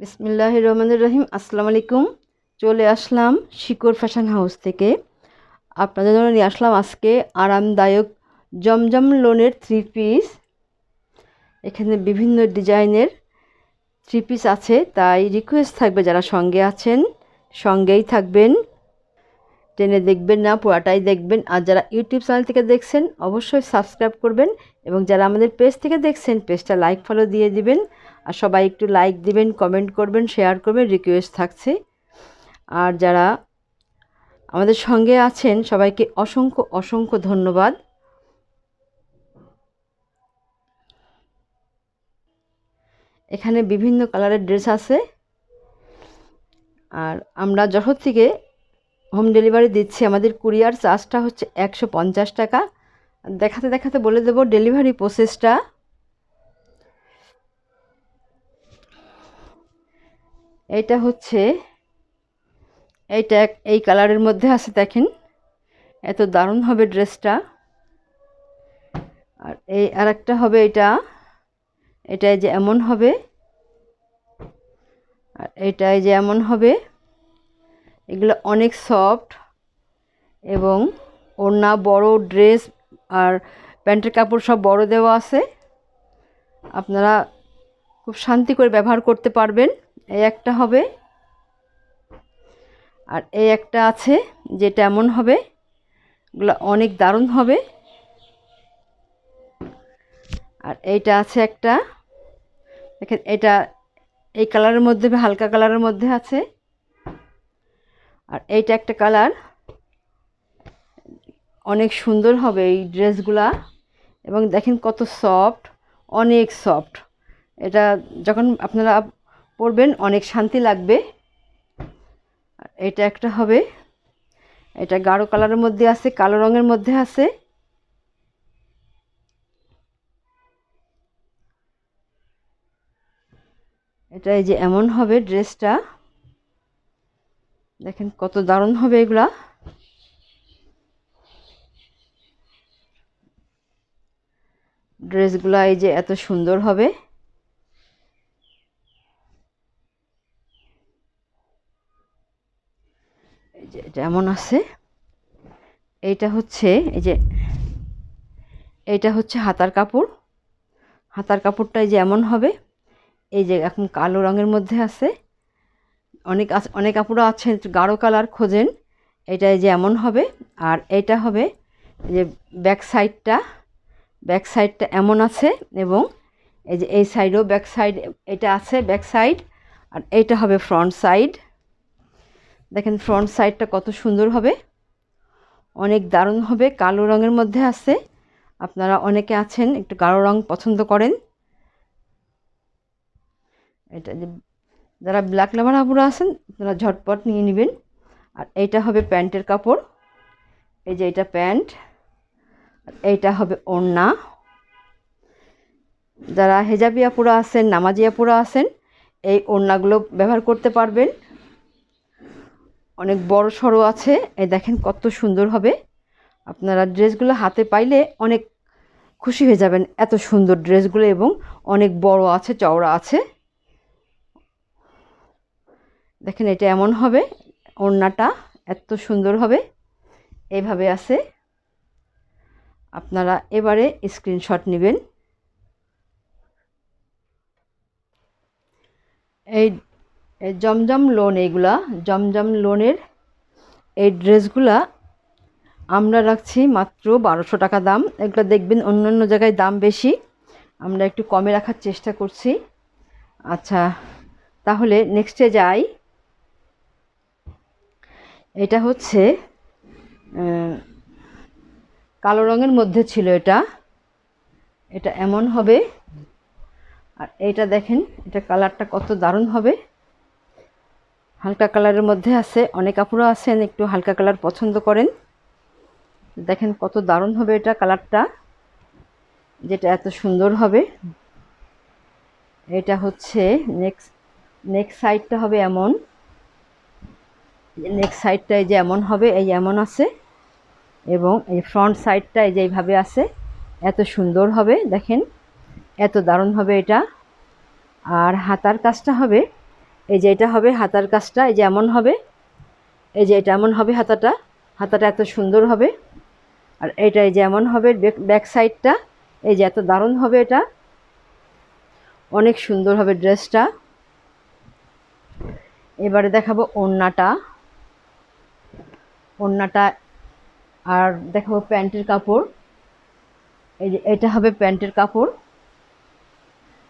বিসমিল্লাহির রহমানির রহিম। আসসালামু আলাইকুম। চলে আসলাম শিকর ফ্যাশন হাউস থেকে। আপনাদের জন্য নিয়ে আসলাম আজকে আরামদায়ক জমজম লোনের থ্রি পিস। এখানে বিভিন্ন ডিজাইনের থ্রি পিস আছে, তাই রিকোয়েস্ট থাকবে যারা সঙ্গে আছেন সঙ্গেই থাকবেন, টেনে দেখবেন না, পুরাটাই দেখবেন। আর যারা ইউটিউব চ্যানেল থেকে দেখছেন অবশ্যই সাবস্ক্রাইব করবেন, এবং যারা আমাদের পেজ থেকে দেখছেন পেজটা লাইক ফলো দিয়ে দিবেন। আর সবাই একটু লাইক দিবেন, কমেন্ট করবেন, শেয়ার করবেন, রিকোয়েস্ট থাকছে। আর যারা আমাদের সঙ্গে আছেন সবাইকে অসংখ্য অসংখ্য ধন্যবাদ। এখানে বিভিন্ন কালারের ড্রেস আছে, আর আমরা যশোর থেকে হোম ডেলিভারি দিচ্ছি। আমাদের কুরিয়ার চার্জটা হচ্ছে 150 টাকা। দেখাতে দেখাতে বলে দেব ডেলিভারি প্রসেসটা। এইটা হচ্ছে এই কালারের মধ্যে আছে, দেখেন এত দারুণ হবে ড্রেসটা। আর এই আরেকটা হবে এটাই যে এমন হবে, আর এটাই যে এমন হবে। এগুলো অনেক সফট এবং ওড়না বড়, ড্রেস আর প্যান্টের কাপড় সব বড় দেওয়া আছে, আপনারা খুব শান্তি করে ব্যবহার করতে পারবেন। এই একটা হবে, আর এই একটা আছে যেটা এমন হবে। এগুলো অনেক দারুণ হবে। আর এইটা আছে একটা, দেখেন এটা এই কালারের মধ্যে, হালকা কালারের মধ্যে আছে। আর এইটা একটা কালার, অনেক সুন্দর হবে এই ড্রেসগুলা। এবং দেখেন কত সফট, অনেক সফট। এটা যখন আপনারা পরবেন অনেক শান্তি লাগবে। আর এটা একটা হবে, এটা গাঢ় কালারের মধ্যে আছে, কালো রঙের মধ্যে আছে। এটা এই যে এমন হবে ড্রেসটা, দেখেন কত দারুণ হবে এগুলা। ড্রেসগুলা এই যে এত সুন্দর হবে। এই যে এটা এমন আছে। এইটা হচ্ছে এইটা হচ্ছে হাতার কাপড়। হাতার কাপড়টা এই যে এমন হবে। এই যে এখন কালো রঙের মধ্যে আছে, অনেক আপুরা আছেন গাঢ় কালার খোঁজেন। এটা এই যে এমন হবে। আর এইটা হবে যে ব্যাক সাইডটা এমন আছে, এবং এই যে এই সাইডও ব্যাক সাইড এটা আছে, ব্যাক সাইড। আর এইটা হবে ফ্রন্ট সাইড। দেখেন ফ্রন্ট সাইডটা কত সুন্দর হবে, অনেক দারুণ হবে। কালো রঙের মধ্যে আছে, আপনারা অনেকে আছেন একটু গাঢ় রং পছন্দ করেন। এটা যে যারা ব্ল্যাক লাভার আপুরা আছেন আপনারা ঝটপট নিয়ে নেবেন। আর এইটা হবে প্যান্টের কাপড়, এই যে এটা প্যান্ট। আর এইটা হবে ওড়না। যারা হেজাবি আপুরা আছেন, নামাজি আপুরা আছেন, এই ওড়নাগুলো ব্যবহার করতে পারবেন। অনেক বড় সড়ো আছে, এই দেখেন কত সুন্দর হবে। আপনারা ড্রেসগুলো হাতে পাইলে অনেক খুশি হয়ে যাবেন, এত সুন্দর ড্রেসগুলো, এবং অনেক বড় আছে, চওড়া আছে। দেখেন এটা এমন হবে, ওড়নাটা এত সুন্দর হবে। এইভাবে আছে, আপনারা এবারে স্ক্রিনশট নেবেন। এই জমজম লোন, এইগুলা জমজম লোনের এই ড্রেসগুলা আমরা রাখছি মাত্র 1200 টাকা দাম। এগুলো দেখবেন অন্য অন্য জায়গায় দাম বেশি, আমরা একটু কমে রাখার চেষ্টা করছি। আচ্ছা, তাহলে নেক্সটে যাই। এটা হচ্ছে কালো রঙের মধ্যে ছিল, এটা এমন হবে। আর এইটা দেখেন, এটা কালারটা কত দারুণ হবে, হালকা কালারের মধ্যে আছে। অনেক আপুরা আছেন একটু হালকা কালার পছন্দ করেন। দেখেন কত দারুণ হবে এটা কালারটা, যেটা এত সুন্দর হবে। এটা হচ্ছে নেক্সট সাইডটা হবে এমন, নেক্সট সাইডটা এই যে এমন হবে, এই এমন আছে। এবং এই ফ্রন্ট সাইডটা এই যে এইভাবে আছে, এত সুন্দর হবে। দেখেন এত দারুণ হবে এটা। আর হাতার কাজটা হবে এই যে এটা হবে হাতার কাজটা, এই যে এমন হবে, এই যে এটা এমন হবে হাতাটা, হাতাটা এত সুন্দর হবে। আর এটা এই যে এমন হবে ব্যাক সাইডটা, এই যে এত দারুণ হবে, এটা অনেক সুন্দর হবে ড্রেসটা। এবারে দেখাবো ওড়নাটা, ওড়নাটা আর দেখাবো প্যান্টের কাপড়। এই যে এটা হবে প্যান্টের কাপড়,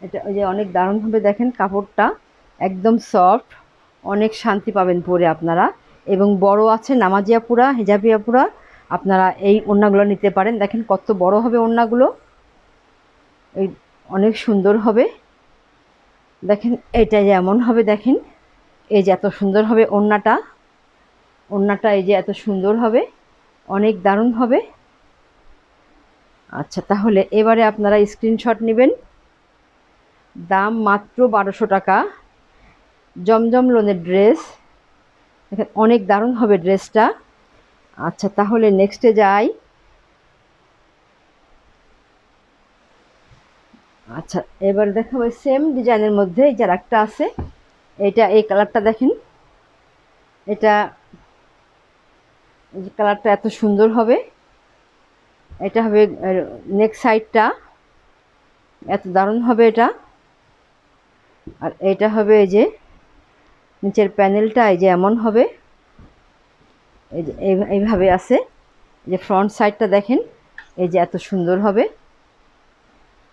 এটা ওই যে অনেক দারুণ হবে, দেখেন কাপড়টা একদম সফট, অনেক শান্তি পাবেন পরে আপনারা। এবং বড় আছে নামাজিয়াপুরা, হিজাবিয়াপুরা, আপনারা এই ওড়নাগুলো নিতে পারেন। দেখেন কত বড় হবে ওড়নাগুলো, এই অনেক সুন্দর হবে। দেখেন এটা যেমন হবে, দেখেন এই যে এত সুন্দর হবে ওড়নাটা, ওড়নাটা এই যে এত সুন্দর হবে, অনেক দারুণ হবে। আচ্ছা, তাহলে এবারে আপনারা স্ক্রিনশট নেবেন। দাম মাত্র 1200 টাকা, জমজম লোনের ড্রেস, দেখেন অনেক দারুণ হবে ড্রেসটা। আচ্ছা, তাহলে নেক্সটে যাই। আচ্ছা, এবার দেখাবো সেম ডিজাইনের মধ্যে এই যে একটা আছে, এটা এই কালারটা দেখেন, এটা এই যে কালারটা এত সুন্দর হবে, এটা হবে নেক সাইডটা এত দারুণ হবে এটা। আর এটা হবে এই যে নিচের প্যানেলটা এই যে এমন হবে, এই যে এইভাবে আছে, এই যে ফ্রন্ট সাইডটা দেখেন, এই যে এত সুন্দর হবে,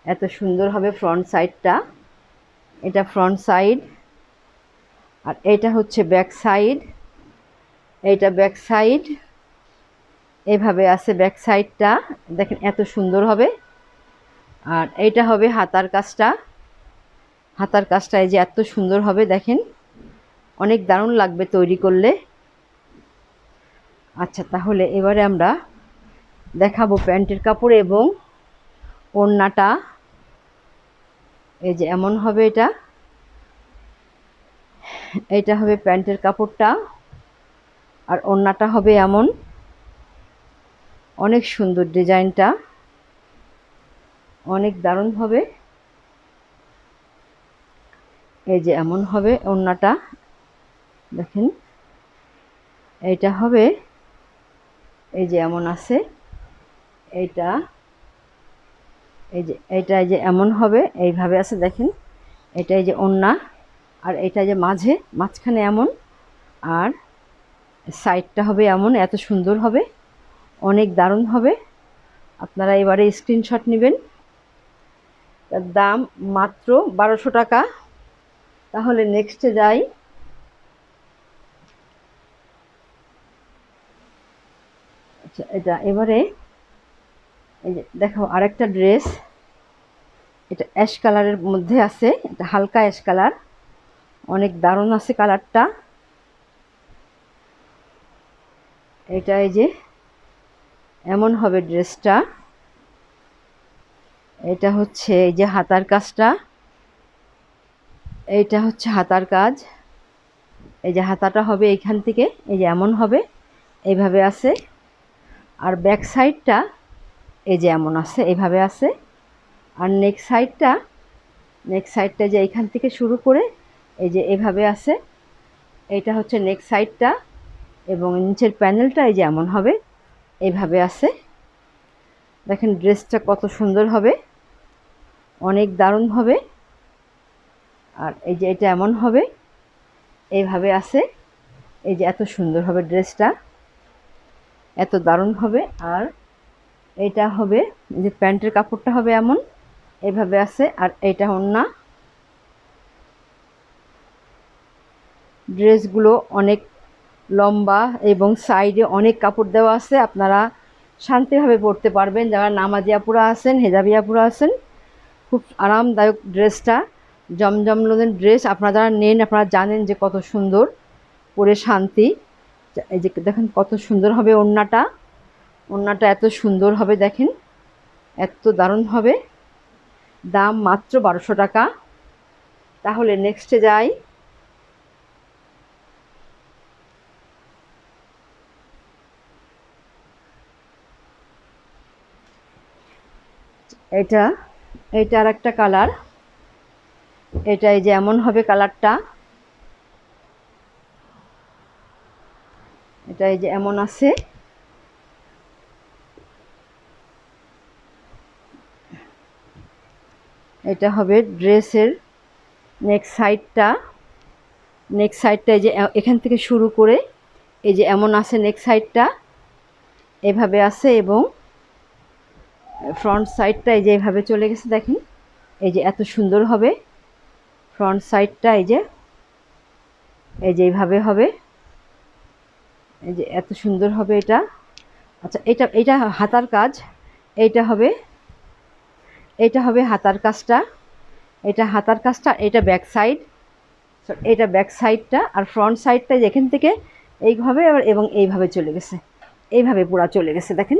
এত সুন্দর হবে ফ্রন্ট সাইডটা, এটা ফ্রন্ট সাইড। আর এটা হচ্ছে ব্যাক সাইড, এইটা ব্যাক সাইড, এইভাবে আছে ব্যাক সাইডটা, দেখেন এত সুন্দর হবে। আর এইটা হবে হাতার কাজটা, হাতার কাজটা এই যে এত সুন্দর হবে, দেখেন অনেক দারুণ লাগবে তৈরি করলে। আচ্ছা, তাহলে এবারে আমরা দেখাবো প্যান্টের কাপড় এবং ওড়নাটা, এই যে এমন হবে, এটা এইটা হবে প্যান্টের কাপড়টা, আর ওড়নাটা হবে এমন, অনেক সুন্দর ডিজাইনটা, অনেক দারুণ হবে। এই যে এমন হবে ওড়নাটা, দেখেন এইটা হবে, এই যে এমন আছে, এইটা এই যে এইটা এই যে এমন হবে, এইভাবে আছে দেখেন, এটা এই যে ওড়না, আর এটা যে মাঝখানে এমন, আর সাইডটা হবে এমন, এত সুন্দর হবে, অনেক দারুণ হবে। আপনারা এবারে স্ক্রিনশট নেবেন। তার দাম মাত্র 1200 টাকা। তাহলে নেক্সটে যাই। আচ্ছা, এটা এবারে এই যে দেখো আরেকটা ড্রেস, এটা অ্যাশ কালারের মধ্যে আছে, এটা হালকা অ্যাশ কালার, অনেক দারুণ আছে কালারটা। এটা এই যে এমন হবে ড্রেসটা, এটা হচ্ছে এই যে হাতার কাজটা, এইটা হচ্ছে হাতার কাজ, এই যে হাতাটা হবে এইখান থেকে, এই যে এমন হবে, এইভাবে আছে। আর ব্যাক সাইডটা এই যে এমন আছে, এইভাবে আছে। আর নেক সাইডটা যে এইখান থেকে শুরু করে এই যে এভাবে আছে, এইটা হচ্ছে নেক সাইডটা, এবং নিচের প্যানেলটা এই যে এমন হবে, এইভাবে আছে। দেখেন ড্রেসটা কত সুন্দর হবে, অনেক দারুণ হবে। আর এই যে এটা এমন হবে, এইভাবে আছে, এই যে এত সুন্দর হবে ড্রেসটা, এত দারুণ হবে। আর এইটা হবে যে প্যান্টের কাপড়টা হবে এমন, এইভাবে আছে। আর এইটা ওড়না, ড্রেসগুলো অনেক লম্বা এবং সাইডে অনেক কাপড় দেওয়া আছে, আপনারা শান্তিভাবে পরতে পারবেন। যারা নামাজিয়াপুরা আছেন, হেজাবিয়াপুরা আছেন, খুব আরামদায়ক ড্রেসটা, জমজম লোনের ড্রেস। আপনারা যারা নেন আপনারা জানেন যে কত সুন্দর, পরে শান্তি। এই যে দেখেন কত সুন্দর হবে ওড়নাটা, ওড়নাটা এত সুন্দর হবে, দেখেন এত দারুণ হবে। দাম মাত্র 1200 টাকা। তাহলে নেক্সটে যাই। এটা এটা আর একটা কালার, এটা এই যে এমন হবে কালারটা, এটা এই যে এমন আছে, এটা হবে ড্রেসের নেক সাইডটা। নেক সাইডটা এই যে এখান থেকে শুরু করে এই যে এমন আছে, নেক সাইডটা এভাবে আছে এবং ফ্রন্ট সাইডটা এই যে এইভাবে চলে গেছে। দেখেন এই যে এত সুন্দর হবে ফ্রন্ট সাইডটা, এই যে এইভাবে হবে, এই যে এত সুন্দর হবে এটা। আচ্ছা, এটা হাতার কাজ, এইটা হবে হাতার কাজটা, এটা হাতার কাজটা, এটা ব্যাক সাইড, এটা ব্যাক সাইডটা। আর ফ্রন্ট সাইডটা যেখান থেকে এইভাবে আবার এবং এইভাবে চলে গেছে, এইভাবে পুরা চলে গেছে। দেখেন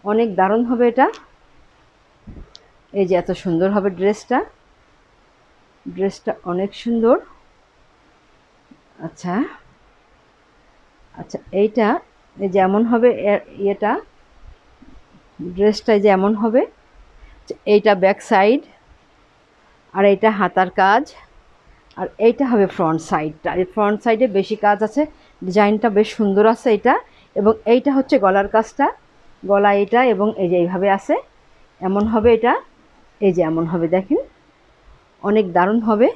অনেক দারুণ হবে এটা। এই যে এত সুন্দর হবে ড্রেসটা, ড্রেসটা অনেক সুন্দর। আচ্ছা আচ্ছা, এইটা এই যেমন হবে এটা ড্রেসটা যেমন হবে, এইটা ব্যাক সাইড, আর এইটা হাতার কাজ, আর এইটা হবে ফ্রন্ট সাইডটা। এই ফ্রন্ট সাইডে বেশি কাজ আছে, ডিজাইনটা বেশ সুন্দর আছে এটা। এবং এইটা হচ্ছে গলার কাজটা, গলা এটা, এবং এই যে এইভাবে আছে, এমন হবে এটা, এই যে এমন হবে। দেখেন অনেক দারুণ হবে।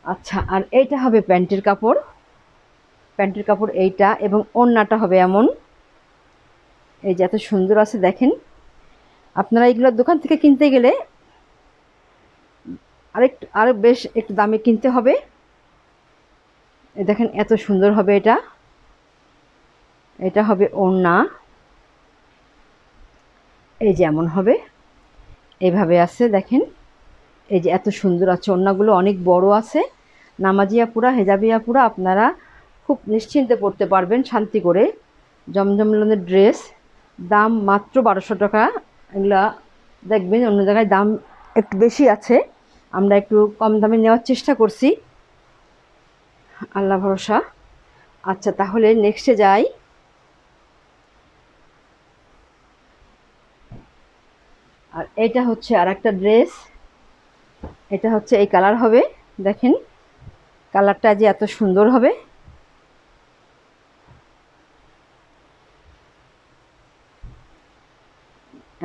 আচ্ছা, আর এইটা হবে প্যান্টের কাপড়, প্যান্টের কাপড় এইটা, এবং ওড়নাটা হবে এমন, এই যে এত সুন্দর আছে। দেখেন আপনারা এইগুলো দোকান থেকে কিনতে গেলে আরো বেশ একটু দামে কিনতে হবে। দেখেন এত সুন্দর হবে এটা, এটা হবে ওড়না, এই যে এমন হবে, এইভাবে আছে। দেখেন এই যে এত সুন্দর আছে, ওড়নাগুলো অনেক বড় আছে। নামাজিয়াপুরা হেজাবিয়াপুরা আপনারা খুব নিশ্চিন্তে পড়তে পারবেন শান্তি করে। জমজম লোনের ড্রেস, দাম মাত্র 1200 টাকা। এগুলা দেখবেন অন্য জায়গায় দাম একটু বেশি আছে, আমরা একটু কম দামে নেওয়ার চেষ্টা করছি, আল্লাহ ভরসা। আচ্ছা, তাহলে নেক্সটে যাই। আর এটা হচ্ছে আর একটা ড্রেস, এটা হচ্ছে এই কালার হবে। দেখেন কালারটা যে এত সুন্দর হবে,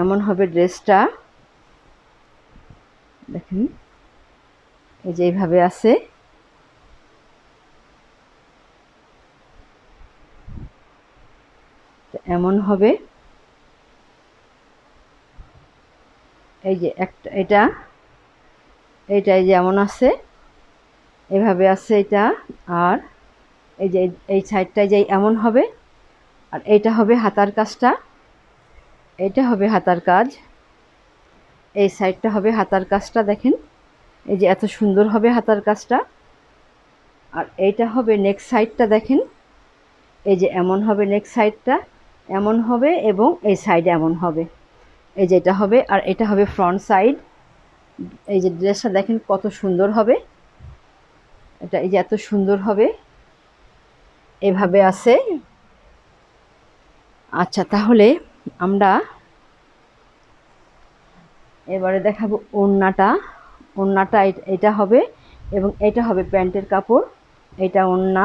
এমন হবে ড্রেসটা। দেখেন এই যে এইভাবে আছে, এমন হবে। এই যে একটা এটা এইটাই যেমন আছে, এভাবে আছে এটা। আর এই যে এই সাইডটায় যে এমন হবে, আর এইটা হবে হাতার কাজটা, এইটা হবে হাতার কাজ, এই সাইডটা হবে হাতার কাজটা। দেখেন এই যে এত সুন্দর হবে হাতার কাজটা। আর এইটা হবে নেক সাইডটা। দেখেন এই যে এমন হবে, নেক সাইডটা এমন হবে, এবং এই সাইডে এমন হবে, এই যে এটা হবে। আর এটা হবে ফ্রন্ট সাইড। এই যে ড্রেসটা দেখেন কত সুন্দর হবে এটা, এই যে এত সুন্দর হবে, এভাবে আছে। আচ্ছা, তাহলে আমরা এবারে দেখাবো ওড়নাটা। ওড়নাটা এটা হবে, এবং এটা হবে প্যান্টের কাপড়, এটা ওড়না।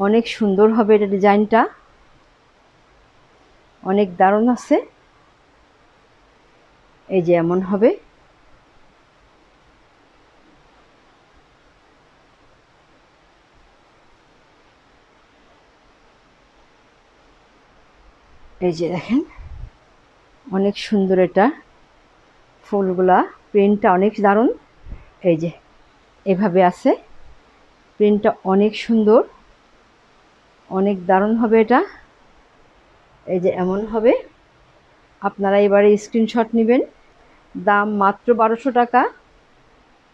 অনেক সুন্দর হবে এটা, ডিজাইনটা অনেক দারুণ আছে। এই যে এমন হবে, এই যে দেখেন অনেক সুন্দর এটা, ফুলগুলা প্রিন্টটা অনেক দারুণ। এই যে এভাবে আছে, প্রিন্টটা অনেক সুন্দর, অনেক দারুণ হবে এটা। এই যে এমন হবে, আপনারা এবারে স্ক্রিনশট নেবেন, দাম মাত্র 1200 টাকা।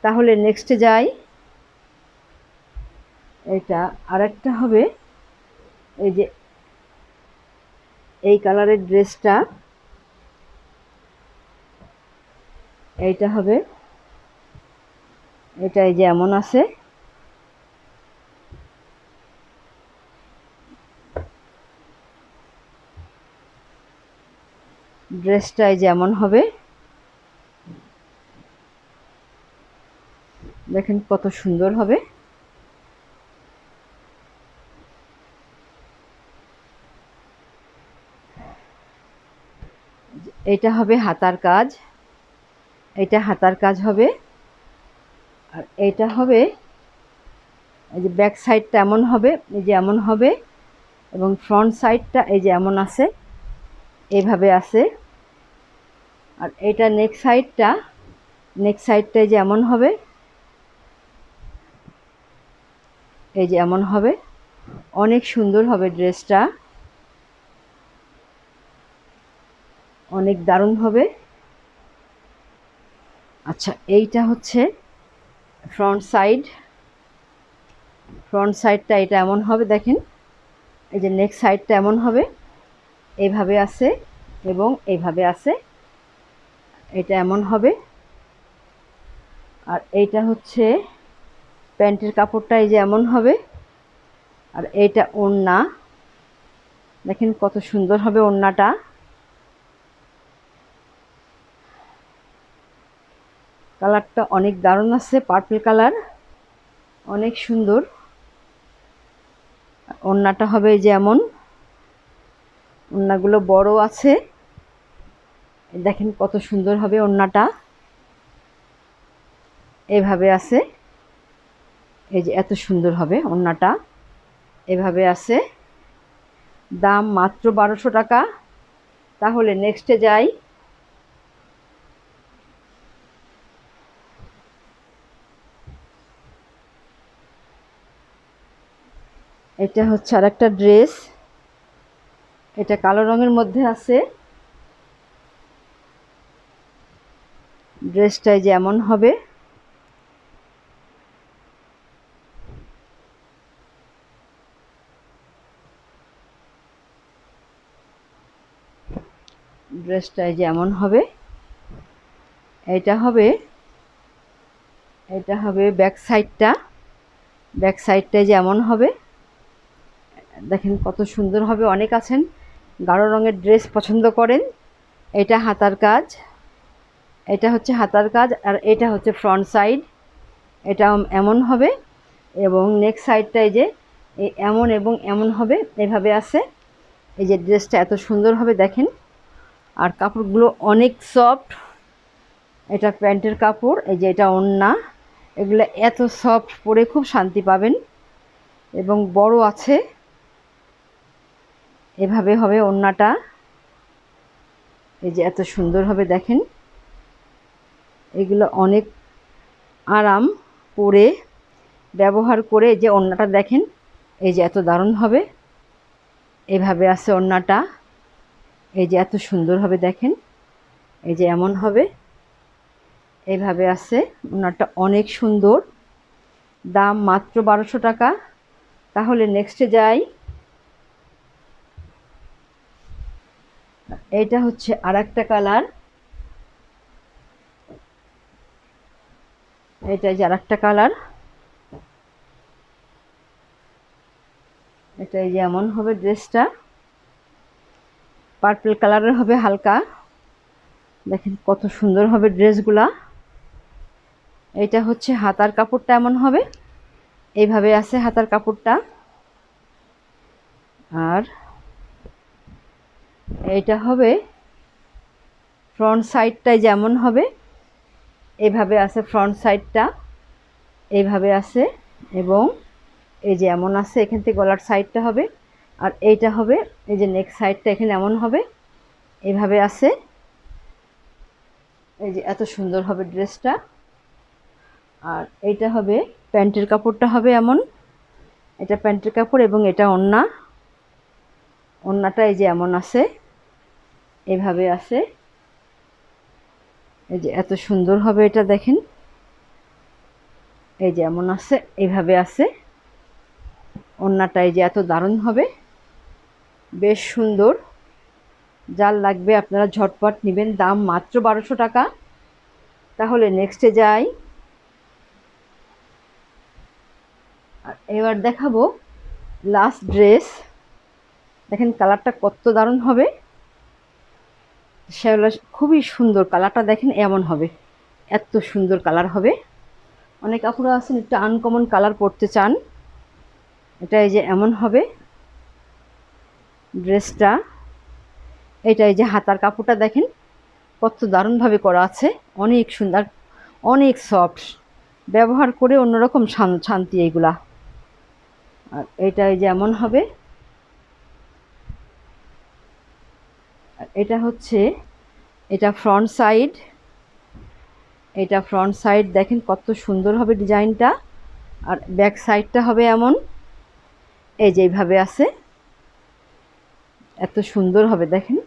তাহলে নেক্সটে যাই। এটা আরেকটা হবে, এই যে এই কালারের ড্রেসটা, এইটা হবে, এটা এই যে এমন আছে, ড্রেসটা এই যে এমন হবে। দেখেন কত সুন্দর হবে, এটা হবে হাতার কাজ, এটা হাতার কাজ হবে। আর এটা হবে এই যে ব্যাক সাইডটা এমন হবে, এই যে এমন হবে, এবং ফ্রন্ট সাইডটা এই যে এমন আছে, এইভাবে আছে। আর এটা নেক সাইডটা এই যে এমন হবে, এই যে এমন হবে। অনেক সুন্দর হবে ড্রেসটা, অনেক দারুণ হবে। আচ্ছা, এইটা হচ্ছে ফ্রন্ট সাইডটা এটা এমন হবে দেখেন, এই যে নেক সাইডটা এমন হবে, এইভাবে আছে এবং এইভাবে আছে, এটা এমন হবে। আর এইটা হচ্ছে প্যান্টের কাপড়টা এই যে এমন হবে। আর এইটা ওড়না, দেখেন কত সুন্দর হবে ওড়নাটা। কালারটা অনেক দারুণ আছে, পার্পল কালার, অনেক সুন্দর। ওড়নাটা হবে এই যে এমন, ওড়নাগুলো বড় আছে, দেখেন কত সুন্দর হবে ওড়নাটা, এভাবে আছে, এই যে এত সুন্দর হবে ওড়নাটা, এভাবে আছে। দাম মাত্র 1200 টাকা। তাহলে নেক্সটে যাই। এটা হচ্ছে আরেকটা ড্রেস, এটা কালো রঙের মধ্যে আছে। ড্রেসটাই যে এমন হবে, ড্রেসটাই যে এমন হবে। এটা হবে ব্যাক সাইডটাই যে এমন হবে, দেখেন কত সুন্দর হবে। অনেক আছেন গাঢ় রঙের ড্রেস পছন্দ করেন। এটা হাতার কাজ, এটা হচ্ছে হাতার কাজ। আর এটা হচ্ছে ফ্রন্ট সাইড, এটা এমন হবে, এবং নেক সাইডটাই যে এমন এবং এমন হবে, এভাবে আছে। এই যে ড্রেসটা এত সুন্দর হবে দেখেন। আর কাপড়গুলো অনেক সফট, এটা প্যান্টের কাপড়, এই যে এটা ওড়না, এগুলো এত সফট, পরে খুব শান্তি পাবেন, এবং বড় আছে, এভাবে হবে ওড়নাটা, এই যে এত সুন্দর হবে দেখেন। এগুলো অনেক আরাম, পরে ব্যবহার করে যে ওড়নাটা দেখেন, এই যে এত দারুণ হবে, এভাবে আছে ওড়নাটা, এই যে এত সুন্দর হবে দেখেন, এই যে এমন হবে, এইভাবে আছে ওড়নাটা, অনেক সুন্দর। দাম মাত্র 1200 টাকা। তাহলে নেক্সটে যাই। এইটা হচ্ছে আরেকটা কালার, এটা যে আরেকটা কালার, এটা এই যে এমন হবে ড্রেসটা, পার্পল কালারের হবে হালকা, দেখেন কত সুন্দর হবে ড্রেসগুলা। এইটা হচ্ছে হাতার কাপড়টা এমন হবে, এইভাবে আছে হাতার কাপড়টা। আর এইটা হবে ফ্রন্ট সাইডটাই যেমন হবে, এইভাবে আছে ফ্রন্ট সাইডটা, এইভাবে আছে, এবং এই যে এমন আছে, এখান থেকে গলার সাইডটা হবে। আর এইটা হবে এই যে নেক সাইডটা, এখানে এমন হবে, এইভাবে আছে, এই যে এত সুন্দর হবে ড্রেসটা। আর এইটা হবে প্যান্টের কাপড়টা হবে এমন, এটা প্যান্টের কাপড়, এবং এটা ওড়নাটা এই যে এমন আছে, এইভাবে আছে, এই যে এত সুন্দর হবে এটা দেখেন, এই যে এমন আছে, এইভাবে আছে ওড়নাটা, এই যে এত দারুণ হবে, বেশ সুন্দর। যার লাগবে আপনারা ঝটপট নেবেন, দাম মাত্র 1200 টাকা। তাহলে নেক্সটে যাই। আর এবার দেখাবো লাস্ট ড্রেস, দেখেন কালারটা কত দারুণ হবে, সেগুলো খুবই সুন্দর। কালারটা দেখেন এমন হবে, এত সুন্দর কালার হবে। অনেক আপুরা আছেন একটু আনকমন কালার পরতে চান, এটা এই যে এমন হবে ড্রেসটা। এটা এই যে হাতার কাপড়টা দেখেন, কত দারুণভাবে করা আছে, অনেক সুন্দর, অনেক সফট, ব্যবহার করে অন্যরকম শান্তি এইগুলা। আর এটা যেমন হবে, আর এটা হচ্ছে, এটা ফ্রন্ট সাইড, এটা ফ্রন্ট সাইড দেখেন কত সুন্দর হবে ডিজাইনটা। আর ব্যাক সাইডটা হবে এমন, এই যে এইভাবে আছে, এত সুন্দর হবে দেখেন,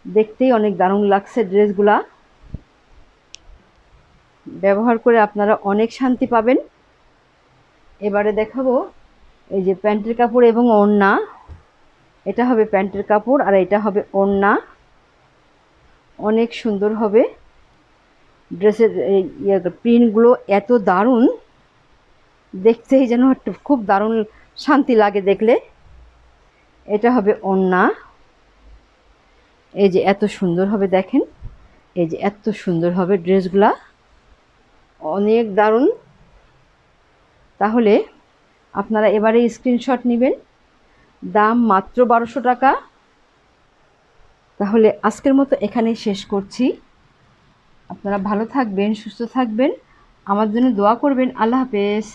দেখতেই অনেক দারুণ লাগছে ড্রেসগুলা। ব্যবহার করে আপনারা অনেক শান্তি পাবেন। এবারে দেখাবো এই যে প্যান্টের কাপড় এবং ওড়না। এটা হবে প্যান্টের কাপড় আর এটা হবে ওড়না, অনেক সুন্দর হবে। ড্রেসের এই প্রিন্টগুলো এত দারুণ, দেখতেই যেন খুব দারুণ শান্তি লাগে দেখলে। এটা হবে ওড়না, এই যে এত সুন্দর হবে দেখেন, এই যে এত সুন্দর হবে ড্রেসগুলা, অনেক দারুণ। তাহলে আপনারা এবারে স্ক্রিনশট নেবেন, দাম মাত্র 1200 টাকা। তাহলে আজকের মতো এখানেই শেষ করছি। আপনারা ভালো থাকবেন, সুস্থ থাকবেন, আমার জন্য দোয়া করবেন। আল্লাহ হাফেজ।